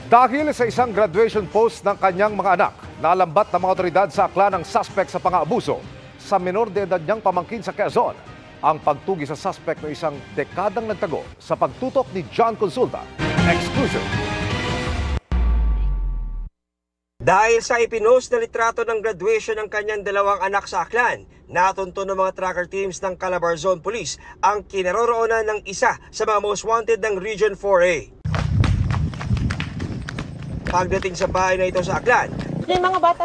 Dahil sa isang graduation post ng kanyang mga anak, nalambat ng mga otoridad sa akla ng suspect sa pang-aabuso sa menor de edad niyang pamangkin sa Quezon. Ang pagtugi sa suspect ng isang dekadang nagtago sa pagtutok ni John Consulta. Exclusive. Dahil sa ipinost na litrato ng graduation ng kanyang dalawang anak sa Aklan, natunto ng mga tracker teams ng Calabarzon Police ang kinaroroonan ng isa sa mga most wanted ng Region 4A. Pagdating sa bahay na ito sa Aklan,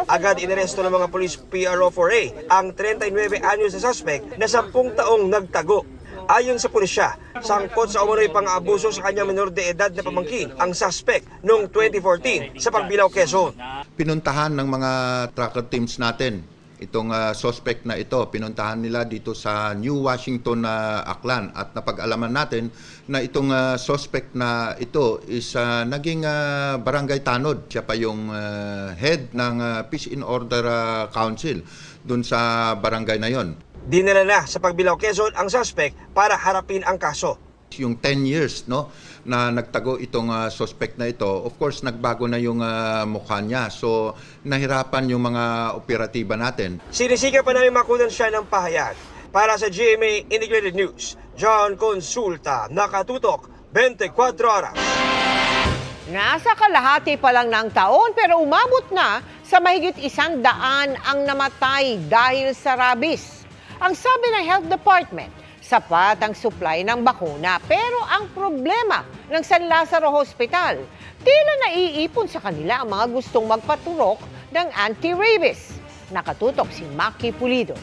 agad inaresto ng mga Police PRO 4A ang 39-anyos na suspect na 10 taong nagtago. Ayon sa pulisya, sangkot sa umunoy pang-abuso sa kanyang menor de edad na pamangkin ang suspect noong 2014 sa Pagbilao, Quezon. Pinuntahan ng mga tracker teams natin itong suspect na ito. Pinuntahan nila dito sa New Washington na Aklan at napag-alaman natin na itong suspect na ito is naging barangay tanod. Siya pa yung head ng Peace in Order Council dun sa barangay na yon. Dinala na sa Pagbilao, Quezon ang suspect para harapin ang kaso. Yung 10 years na nagtago itong suspect na ito, of course nagbago na yung mukha niya. So nahirapan yung mga operatiba natin. Sinisigaw pa namin makunan siya ng pahayag. Para sa GMA Integrated News, John Consulta, nakatutok 24 oras. Nasa kalahati pa lang ng taon pero umabot na sa mahigit 100 ang namatay dahil sa rabies. Ang sabi ng Health Department, sapat ang supply ng bakuna. Pero ang problema ng San Lazaro Hospital, tila naiipon sa kanila ang mga gustong magpaturok ng anti-rabies. Nakatutok si Maki Pulido.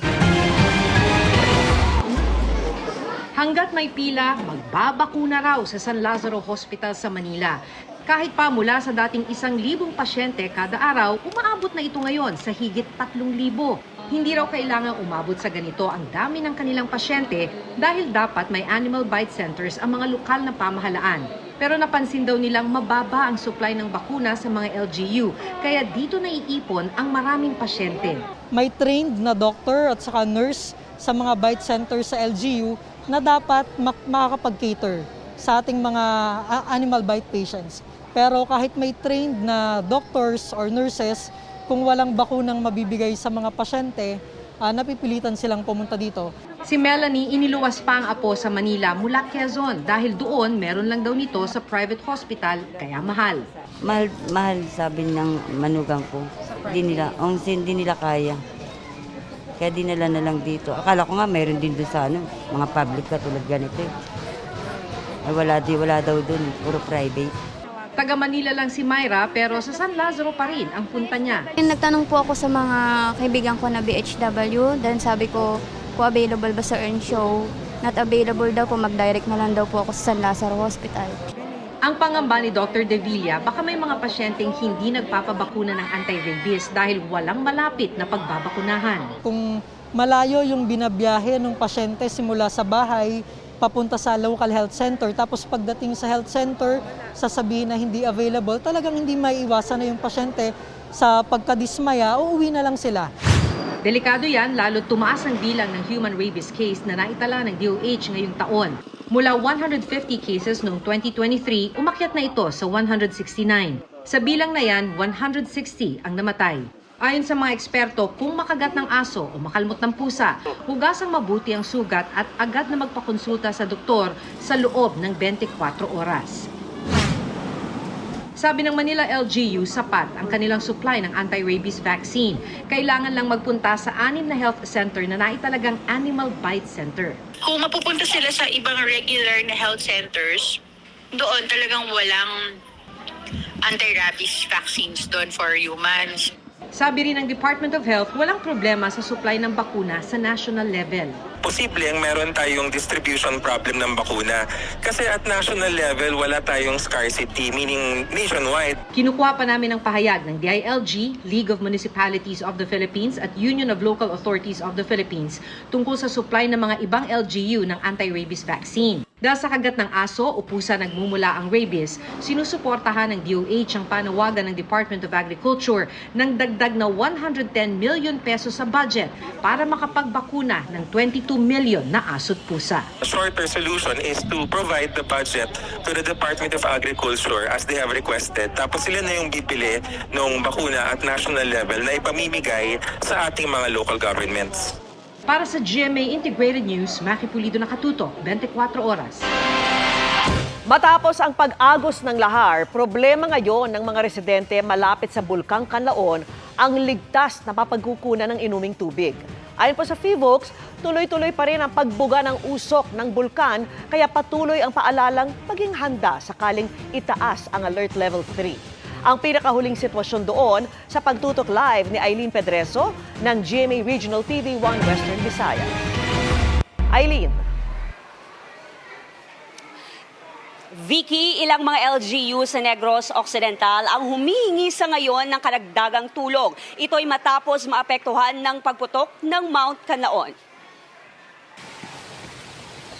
Hanggat may pila, magbabakuna raw sa San Lazaro Hospital sa Manila. Kahit pa mula sa dating 1,000 pasyente kada araw, umaabot na ito ngayon sa higit 3,000. Hindi raw kailangang umabot sa ganito ang dami ng kanilang pasyente dahil dapat may animal bite centers ang mga lokal na pamahalaan. Pero napansin daw nilang mababa ang supply ng bakuna sa mga LGU, kaya dito naiipon ang maraming pasyente. May trained na doctor at saka nurse sa mga bite centers sa LGU na dapat makakapag-cater sa ating mga animal bite patients. Pero kahit may trained na doctors or nurses, kung walang bakunang mabibigay sa mga pasyente, napipilitan silang pumunta dito. Si Melanie iniluwas pa ang apo sa Manila mula Quezon dahil doon meron lang daw nito sa private hospital kaya mahal. Mahal sabi ng manugang ko. Hindi nila kaya. Kaya dinala na lang dito. Akala ko nga mayroon din doon sa mga public katulad ganito. Ay wala daw doon, puro private. Taga Manila lang si Myra pero sa San Lazaro pa rin ang punta niya. Nagtanong po ako sa mga kaibigan ko na BHW, then sabi ko, kung available ba sa Earn Show, not available daw po, mag-direct na lang daw po ako sa San Lazaro Hospital. Ang pangamba ni Dr. De Villa, baka may mga pasyenteng hindi nagpapabakuna ng anti-rabies dahil walang malapit na pagbabakunahan. Kung malayo yung binabiyahe ng pasyente simula sa bahay, papunta sa local health center, tapos pagdating sa health center, sasabihin na hindi available, talagang hindi maiiwasan na yung pasyente sa pagkadismaya, uuwi na lang sila. Delikado yan, lalo tumaas ang bilang ng human rabies case na naitala ng DOH ngayong taon. Mula 150 cases noong 2023, umakyat na ito sa 169. Sa bilang na yan, 160 ang namatay. Ayon sa mga eksperto, kung makagat ng aso o makalmot ng pusa, hugasang mabuti ang sugat at agad na magpakonsulta sa doktor sa loob ng 24 oras. Sabi ng Manila LGU, sapat ang kanilang supply ng anti-rabies vaccine. Kailangan lang magpunta sa 6 na health center na naitalagang animal bite center. Kung mapupunta sila sa ibang regular na health centers, doon talagang walang anti-rabies vaccines doon for humans. Sabi rin ng Department of Health, walang problema sa supply ng bakuna sa national level. Posible ang meron tayong distribution problem ng bakuna kasi at national level wala tayong scarcity, meaning nationwide. Kinukuha pa namin ang pahayag ng DILG, League of Municipalities of the Philippines at Union of Local Authorities of the Philippines tungkol sa supply ng mga ibang LGU ng anti-rabies vaccine. Dahil sa kagat ng aso o pusa nagmumula ang rabies, sinusuportahan ng DOH ang panawagan ng Department of Agriculture ng dagdag na 110 million pesos sa budget para makapagbakuna ng 22 million na aso't pusa. A shorter solution is to provide the budget to the Department of Agriculture as they have requested. Tapos sila na yung bibili ng bakuna at national level na ipamimigay sa ating mga local governments. Para sa GMA Integrated News, Maki Pulido nakatutok, 24 oras. Matapos ang pag-agos ng lahar, problema ngayon ng mga residente malapit sa Bulkang Kanlaon ang ligtas na mapagkukunan ng inuming tubig. Ayon po sa FIVOX, tuloy-tuloy pa rin ang pagbuga ng usok ng bulkan kaya patuloy ang paalalang maging handa sakaling itaas ang Alert Level 3. Ang pinakahuling sitwasyon doon sa pagtutok live ni Eileen Pedreso ng GMA Regional TV 1 Western Visayas. Eileen. Vicky, ilang mga LGU sa Negros Occidental ang humihingi sa ngayon ng karagdagang tulong. Ito'y matapos maapektuhan ng pagputok ng Mount Canlaon.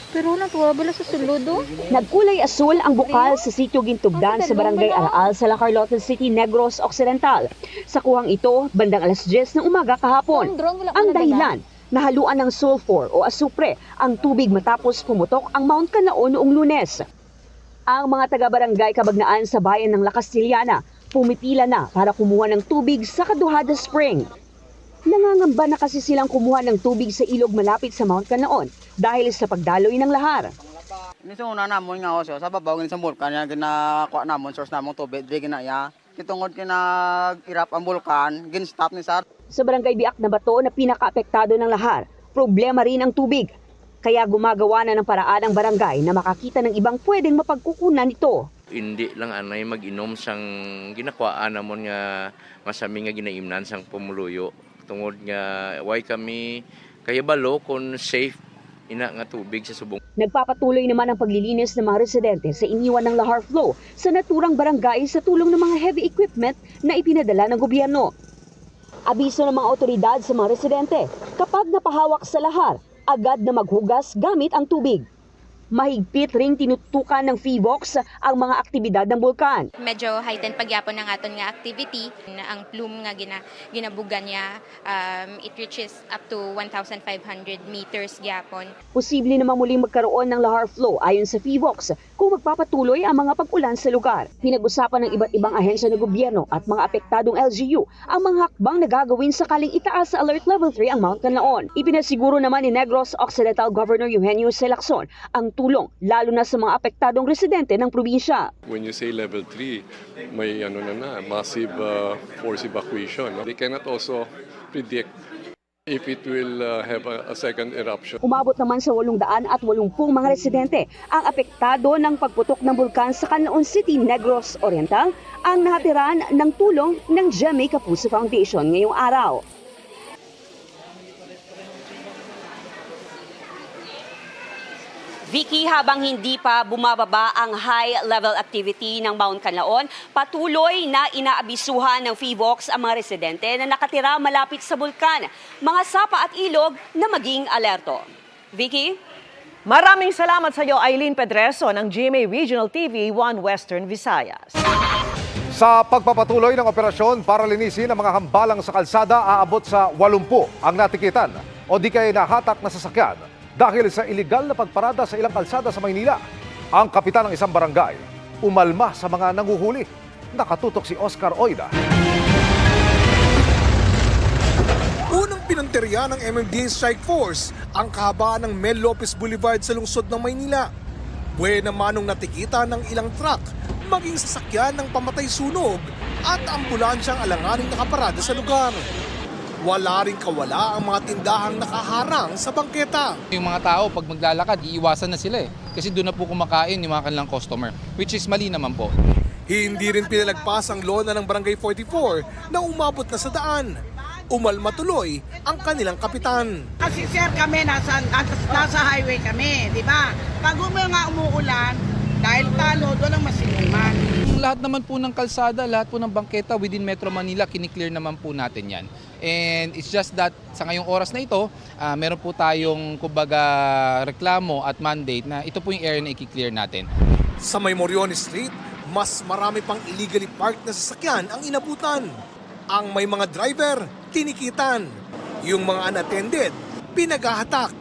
Pero natuwa sa suludo. Nagkulay asul ang bukal sa sitio Gintugdan sa Barangay Araal sa La Carlota City, Negros Occidental. Sa kuhang ito, bandang alas 10 ng umaga kahapon. Ang dahilan, nahaluan ng sulfur o asupre ang tubig matapos pumutok ang Mount Canlaon noong Lunes. Ang mga taga-barangay Kabagnaan sa bayan ng La Castillana pumipila na para kumuha ng tubig sa Kaduhada Spring. Nangangamba na kasi silang kumuha ng tubig sa ilog malapit sa Mount Canlaon dahil sa pagdaloy ng lahar. Nito una namon nga oso sa babaw sa bulkan nga ginakuha namon source namong tubig di ginaya. Kitungod kinag-irap ang bulkan, gin-stop ni sir. Sa barangay Biak na Bato na pinaka-apektado ng lahar, problema rin ang tubig. Kaya gumagawa na ng paraan ang barangay na makakita ng ibang pwedeng mapagkukunan ito. Hindi lang anay mag-inom sang ginakwaan namon nga masami nga ginaimnan sang pumuluyo. Tungod nga why kami kaya balo kung safe ina nga tubig sa subong. Nagpapatuloy naman ang paglilinis ng mga residente sa iniwan ng lahar flow sa naturang barangay sa tulong ng mga heavy equipment na ipinadala ng gobyerno. Abiso ng mga otoridad sa mga residente, kapag napahawak sa lahar, agad na maghugas gamit ang tubig. Mahigpit ring tinutukan ng FIVOX ang mga aktibidad ng bulkan. Medyo heightened pagyapon ng aton nga activity. Ang plume nga ginabugan niya, it reaches up to 1,500 meters gyapon. Posible na muling magkaroon ng lahar flow ayon sa FIVOX kung magpapatuloy ang mga pag-ulan sa lugar. Pinag-usapan ng iba't ibang ahensya ng gobyerno at mga apektadong LGU ang mga hakbang na gagawin sakaling itaas sa Alert Level 3 ang Mount Canlaon. Ipinasiguro naman ni Negros Occidental Governor Eugenio C. Lacson ang tulong lalo na sa mga apektadong residente ng probinsya. When you say level 3, may massive force evacuation. They cannot also predict if it will have a second eruption. Umabot naman sa 880 mga residente ang apektado ng pagputok ng bulkan sa Canlaon City, Negros Oriental ang nahatiran ng tulong ng GMA Kapuso Foundation ngayong araw. Vicky, habang hindi pa bumababa ang high-level activity ng Mount Canlaon, patuloy na inaabisuhan ng FIVOX ang mga residente na nakatira malapit sa bulkan, mga sapa at ilog na maging alerto. Vicky? Maraming salamat sa iyo, Eileen Pedreso ng GMA Regional TV 1 Western Visayas. Sa pagpapatuloy ng operasyon para linisin ang mga hambalang sa kalsada, aabot sa 80 ang natikitan o di kaya nahatak na sasakyan dahil sa iligal na pagparada sa ilang kalsada sa Maynila. Ang kapitan ng isang barangay umalma sa mga nanguhuli. Nakatutok si Oscar Oida. Unang pinanterya ng MMDA Strike Force ang kahabaan ng Mel Lopez Boulevard sa lungsod ng Maynila. Buena manong natikita ng ilang truck, maging sasakyan ng pamatay sunog at ambulansyang alanganing nakaparada sa lugar. Wala rin kawala ang mga tindahang nakaharang sa bangketa. Yung mga tao pag maglalakad, iiwasan na sila kasi doon na po kumakain yung mga kanilang customer, which is mali naman po. Hindi rin pinalagpas ang lona ng Barangay 44 na umabot na sa daan. Umalma tuloy ang kanilang kapitan. Kasi sir kami nasa highway kami, di ba? Pag umuulan, Dahil talo, doon ang masinuman. Lahat naman po ng kalsada, lahat po ng bangketa within Metro Manila, kiniklear naman po natin yan. And it's just that sa ngayong oras na ito, meron po tayong kumbaga reklamo at mandate na ito po yung area na i-clear natin. Sa may Moriones Street, mas marami pang illegally parked na sasakyan ang inabutan. Ang may mga driver, tinikitan. Yung mga unattended, pinaghahatak.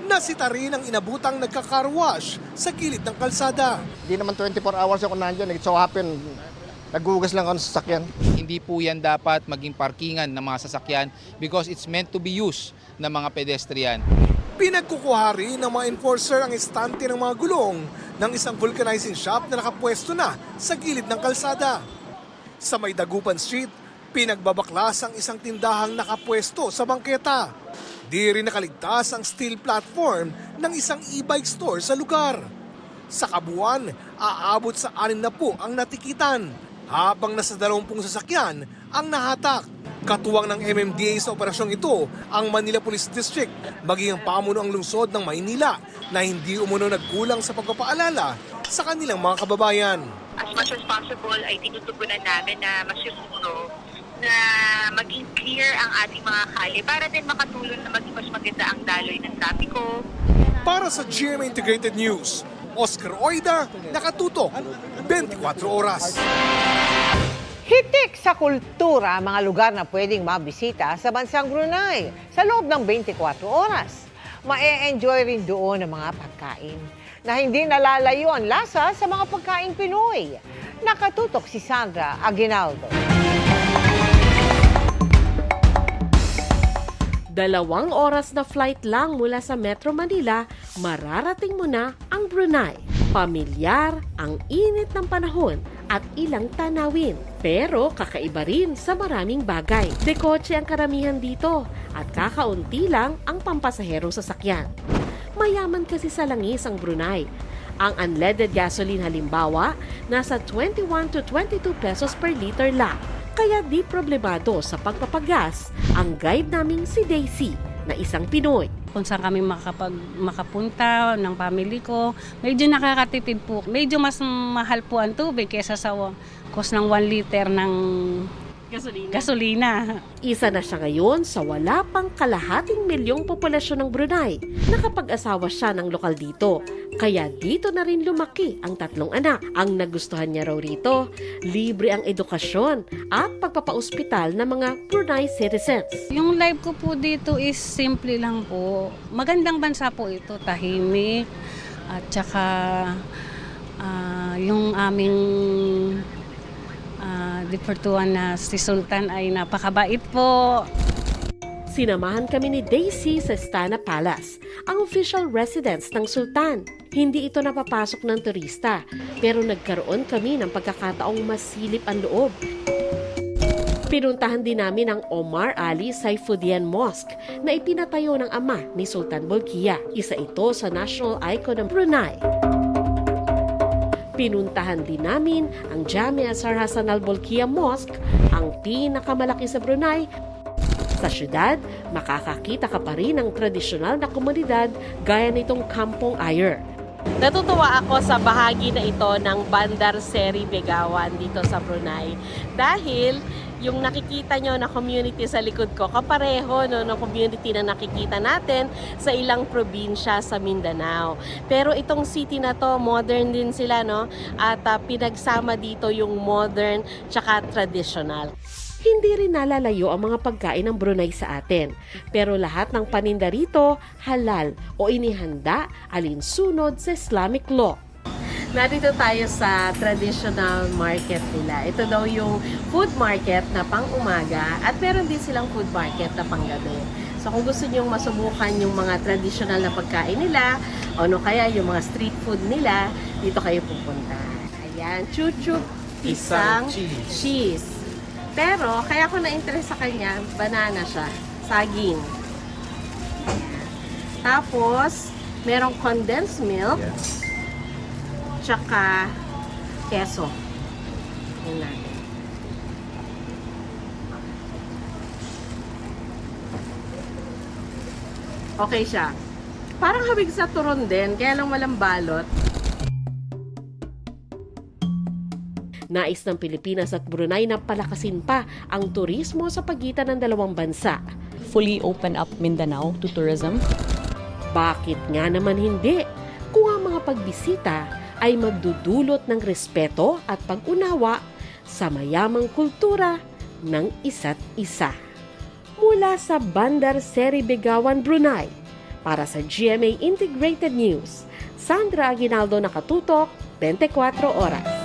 Nasita rin ang inabutang nagka-car wash sa gilid ng kalsada. Di naman 24 hours ako nandiyan. It so happen, naghugas lang ako ng sasakyan. Hindi po yan dapat maging parkingan ng mga sasakyan because it's meant to be used ng mga pedestrian. Pinagkukuha rin ng mga enforcer ang estante ng mga gulong ng isang vulcanizing shop na nakapwesto na sa gilid ng kalsada. Sa may Dagupan Street, pinagbabaklas ang isang tindahang nakapwesto sa bangketa. Di rin nakaligtas ang steel platform ng isang e-bike store sa lugar. Sa kabuuan, aabot sa 6 na po ang natikitan, habang nasa 20 sasakyan ang nahatak. Katuwang ng MMDA sa operasyong ito, ang Manila Police District, maging ang pamunuang lungsod ng Maynila na hindi umuno nagkulang sa pagpapaalala sa kanilang mga kababayan. As much as possible ay tinutugunan namin na masiguro na maging clear ang ating mga kalye para din makatulong na maging mas maganda ang daloy ng trapiko. Para sa GMA Integrated News, Oscar Oida, nakatutok, 24 oras. Hitik sa kultura ang mga lugar na pwedeng mabisita sa bansang Brunei sa loob ng 24 oras. Ma-e-enjoy rin doon ang mga pagkain na hindi nalalayo ang lasa sa mga pagkain Pinoy. Nakatutok si Sandra Aguinaldo. 2 oras na flight lang mula sa Metro Manila, mararating mo na ang Brunei. Pamilyar, ang init ng panahon at ilang tanawin. Pero kakaiba rin sa maraming bagay. Dekotse ang karamihan dito at kakaunti lang ang pampasaherong sasakyan. Mayaman kasi sa langis ang Brunei. Ang unleaded gasoline halimbawa, nasa 21 to 22 pesos per liter lang. Kaya di problemado sa pagpapagas ang guide naming si Daisy na isang Pinoy. Kung saan kami makapunta ng family ko, medyo nakakatipid po. Medyo mas mahal po ang tubig kaysa sa cost ng 1 liter ng gasolina. Isa na siya ngayon sa wala pang kalahating milyong populasyon ng Brunei. Nakapag-asawa siya ng lokal dito. Kaya dito na rin lumaki ang 3 anak. Ang nagustuhan niya raw rito, libre ang edukasyon at pagpapaospital ng mga Brunei citizens. Yung life ko po dito is simple lang po. Magandang bansa po ito, tahimik. At saka yung aming deportuan na si Sultan ay napakabait po. Sinamahan kami ni Daisy sa Istana Palace, ang official residence ng Sultan. Hindi ito napapasok ng turista, pero nagkaroon kami ng pagkakataong masilip ang loob. Pinuntahan din namin ang Omar Ali Saifuddin Mosque na ipinatayo ng ama ni Sultan Bolkiah. Isa ito sa national icon ng Brunei. Pinuntahan din namin ang Jamia Sar Hasan Al Bolkiah Mosque, ang pinakamalaki sa Brunei. Sa syudad, makakakita ka pa rin ng tradisyonal na komunidad gaya nitong Kampong Ayer. Natutuwa ako sa bahagi na ito ng Bandar Seri Begawan dito sa Brunei dahil yung nakikita nyo na community sa likod ko, kapareho ng community na nakikita natin sa ilang probinsya sa Mindanao. Pero itong city na to, modern din sila, no? At pinagsama dito yung modern tsaka traditional. Hindi rin nalalayo ang mga pagkain ng Brunei sa atin. Pero lahat ng paninda rito, halal o inihanda alinsunod sa Islamic law. Narito tayo sa traditional market nila. Ito daw yung food market na pang-umaga at meron din silang food market na pang-gabi. So kung gusto nyo masubukan yung mga traditional na pagkain nila o no kaya yung mga street food nila, dito kayo pupunta. Ayan, chuchup, pisang cheese. Pero kaya ko na-interest sa kanya, banana siya, saging. Tapos, merong condensed milk. Yes. Tsaka keso. Yan natin. Okay siya. Parang habig sa turon din, kaya lang walang balot. Nais ng Pilipinas at Brunei na palakasin pa ang turismo sa pagitan ng dalawang bansa. Fully open up Mindanao to tourism. Bakit nga naman hindi? Kung ang mga pagbisita ay magdudulot ng respeto at pag-unawa sa mayamang kultura ng isa't isa. Mula sa Bandar Seri Begawan, Brunei, para sa GMA Integrated News, Sandra Aguinaldo, nakatutok, 24 oras.